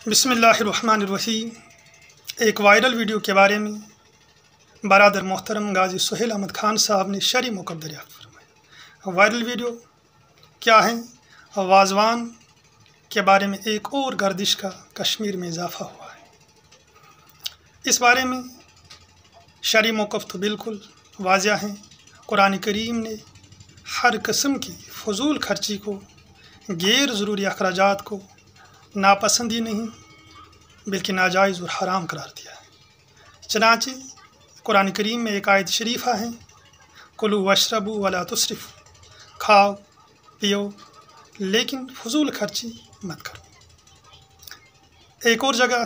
बिस्मिल्लाहिर्रहमानिर्रहीम। एक viral video के बारे में बरादर मोहतरम गाजी सुहेल अहमद खान साहब ने शरई मौक़िफ़ दरियाफ़्त फरमाया। वायरल वीडियो क्या है? वाज़वान के बारे में एक और गर्दिश का कश्मीर में इजाफ़ा हुआ है। इस बारे में शरई मौक़िफ़ तो बिल्कुल वाज़िह है। कुरान करीम ने हर किस्म की फ़ुज़ूल खर्ची को, गैर ज़रूरी अखराजात को नापसंद ही नहीं बल्कि नाजायज़ और हराम करार दिया है। चनाचे कुरान करीम में एक आयत शरीफ़ा है, कुलू वशरबू वला तुसरिफ़ू, खाओ पियो लेकिन फ़ुज़ूल खर्ची मत करो। एक और जगह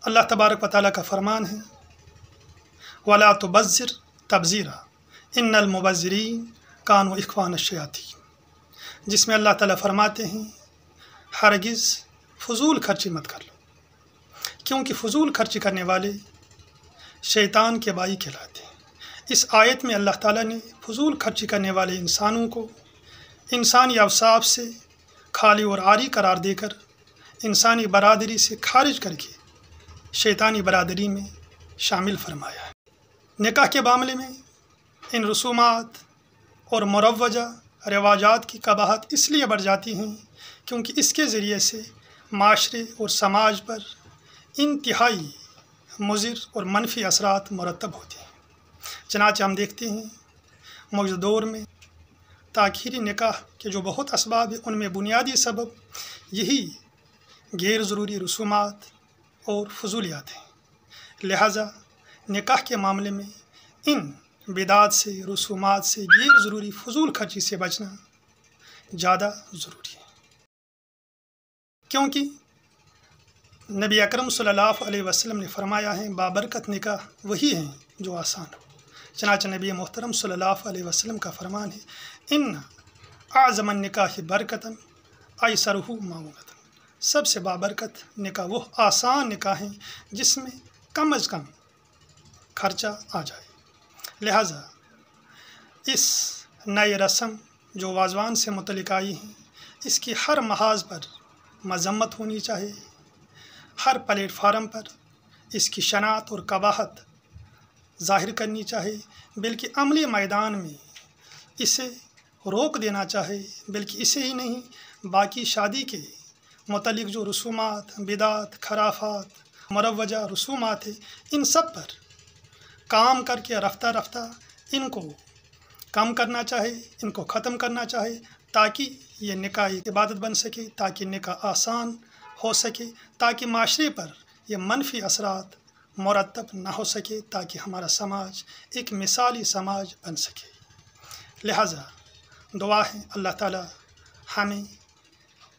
अल्लाह तबारक व तआला का फ़रमान है, वला तुबज़्ज़िर तबज़ीरा इन्नल मुबज़्ज़िरीन कानू इख़वान अश्शयातीन, जिसमें अल्लाह ताला फ़रमाते हैं हरगिज़ फ़ुज़ूल खर्ची मत कर लो, क्योंकि फ़ुज़ूल खर्ची करने वाले शैतान के भाई कहलाते हैं। इस आयत में अल्लाह ताला ने फ़ुज़ूल खर्ची करने वाले इंसानों को इंसानी अवसाफ से खाली और आरी करार देकर इंसानी बरादरी से खारिज करके शैतानी बरादरी में शामिल फरमाया है। निकाह के मामले में इन रसूमात और मुरव्वजा रिवाजात की कबाहत इसलिए बढ़ जाती हैं क्योंकि इसके ज़रिए से माशरे और समाज पर इंतहाई मुज़िर और मनफी असरात मुरतब होते हैं। चनाचे हम देखते हैं मौजूदा दौर में ताख़ीरी निकाह के जो बहुत असबाब हैं, उनमें बुनियादी सबब यही गैर ज़रूरी रसूमात और फ़ुज़ूलियात हैं। लिहाजा निकाह के मामले में इन बिदात से, रसूमात से, गैर ज़रूरी फ़ुज़ूल खर्ची से बचना ज़्यादा ज़रूरी है, क्योंकि नबी अकरम सल्लल्लाहु अलैहि वसल्लम ने फ़रमाया है बाबरकत निकाह वही है जो आसान हो। चनाचे नबी मोहतरम सल्लल्लाहु अलैहि वसल्लम का फ़रमान है, इन्न आज़मन निकाह बरकतन अयसरुहु माऊनतन, सबसे बाबरकत निकाह वो आसान निकाह है जिसमें कम अज़ कम खर्चा आ जाए। लिहाजा इस नए रस्म जो वाज़वान से मुतल्लिक़ आई हैं, इसकी हर महाज पर मज़म्मत होनी चाहिए। हर प्लेटफार्म पर इसकी शनात और कबाहत ज़ाहिर करनी चाहिए, बल्कि अमली मैदान में इसे रोक देना चाहिए। बल्कि इसे ही नहीं, बाकी शादी के मुतल्लिक़ जो रसूमात, बिदात, खराफात, मुरव्वजा रसूमात है, इन सब पर काम करके रफ्ता रफ्ता इनको कम करना चाहिए, इनको ख़त्म करना चाहिए, ताकि ये निकाह इबादत बन सके, ताकि निकाह आसान हो सके, ताकि माशरे पर ये मनफी असरात मुरतब ना हो सके, ताकि हमारा समाज एक मिसाली समाज बन सके। लिहाजा दुआ है अल्लाह ताला हमें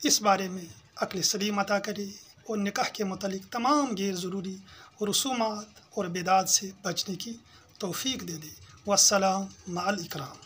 इस बारे में अक्ल सलीम अता करे और निकाह के मुतल्लिक़ तमाम गैर ज़रूरी रसूमात और बिदात से बचने की तौफ़ीक दे दे। वस्सलाम मअल इकराम।